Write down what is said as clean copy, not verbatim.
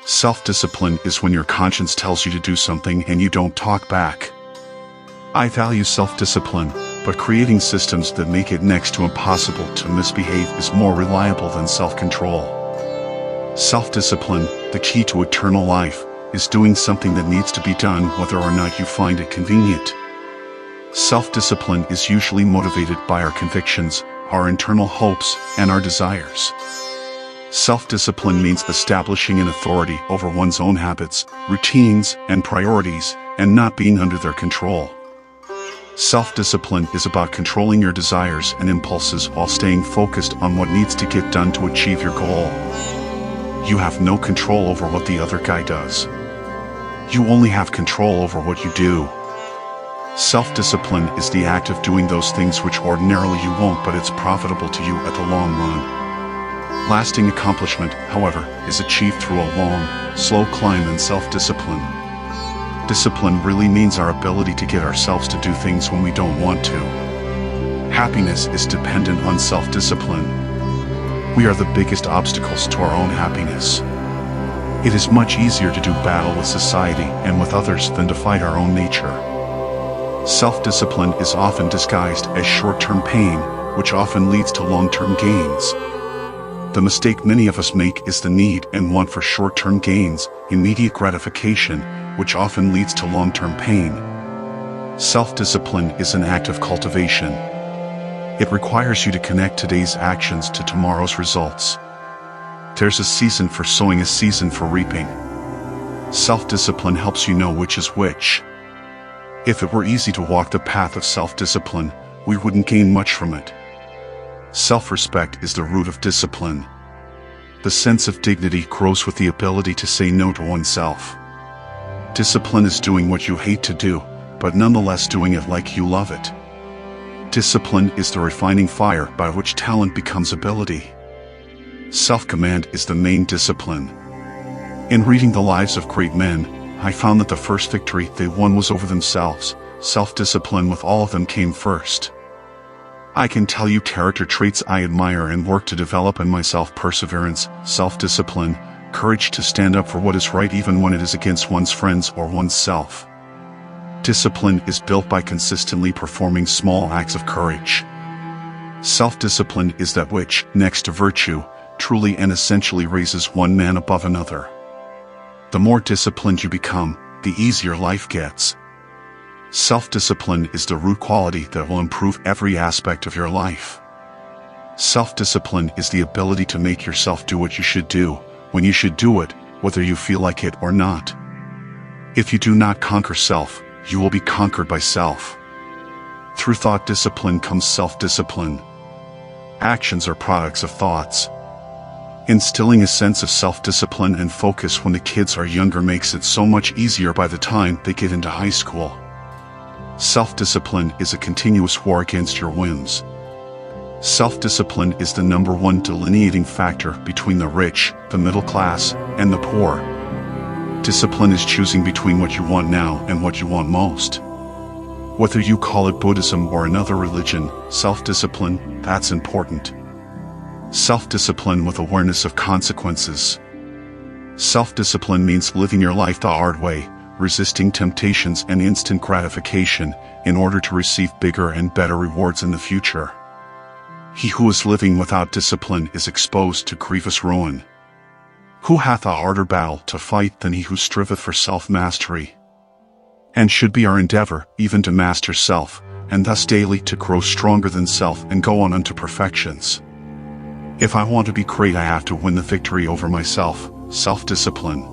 Self-discipline is when your conscience tells you to do something and you don't talk back. I value self-discipline, but creating systems that make it next to impossible to misbehave is more reliable than self-control. Self-discipline, the key to eternal life, is doing something that needs to be done whether or not you find it convenient. Self-discipline is usually motivated by our convictions, our internal hopes, and our desires. Self-discipline means establishing an authority over one's own habits, routines, and priorities, and not being under their control. Self-discipline is about controlling your desires and impulses while staying focused on what needs to get done to achieve your goal. You have no control over what the other guy does. You only have control over what you do. Self-discipline is the act of doing those things which ordinarily you won't, but it's profitable to you at the long run. Lasting accomplishment, however, is achieved through a long, slow climb in self-discipline. Discipline really means our ability to get ourselves to do things when we don't want to. Happiness is dependent on self-discipline. We are the biggest obstacles to our own happiness. It is much easier to do battle with society and with others than to fight our own nature. Self-discipline is often disguised as short-term pain, which often leads to long-term gains. The mistake many of us make is the need and want for short-term gains, immediate gratification, which often leads to long-term pain. Self-discipline is an act of cultivation. It requires you to connect today's actions to tomorrow's results. There's a season for sowing, a season for reaping. Self-discipline helps you know which is which. If it were easy to walk the path of self-discipline, we wouldn't gain much from it. Self-respect is the root of discipline. The sense of dignity grows with the ability to say no to oneself. Discipline is doing what you hate to do, but nonetheless doing it like you love it. Discipline is the refining fire by which talent becomes ability. Self-command is the main discipline. In reading the lives of great men, I found that the first victory they won was over themselves. Self-discipline with all of them came first. I can tell you character traits I admire and work to develop in myself: perseverance, self-discipline, courage to stand up for what is right even when it is against one's friends or oneself. Discipline is built by consistently performing small acts of courage. Self-discipline is that which, next to virtue, truly and essentially raises one man above another. The more disciplined you become, the easier life gets. Self-discipline is the root quality that will improve every aspect of your life. Self-discipline is the ability to make yourself do what you should do, when you should do it, whether you feel like it or not. If you do not conquer self, you will be conquered by self. Through thought discipline comes self-discipline. Actions are products of thoughts. Instilling a sense of self-discipline and focus when the kids are younger makes it so much easier by the time they get into high school. Self-discipline is a continuous war against your whims. Self-discipline is the #1 delineating factor between the rich, the middle class, and the poor. Discipline is choosing between what you want now and what you want most. Whether you call it Buddhism or another religion, self-discipline, that's important. Self-discipline with awareness of consequences. Self-discipline means living your life the hard way, resisting temptations and instant gratification, in order to receive bigger and better rewards in the future. He who is living without discipline is exposed to grievous ruin. Who hath a harder battle to fight than he who striveth for self-mastery? And should be our endeavor, even to master self, and thus daily to grow stronger than self and go on unto perfections. If I want to be great, I have to win the victory over myself, self-discipline.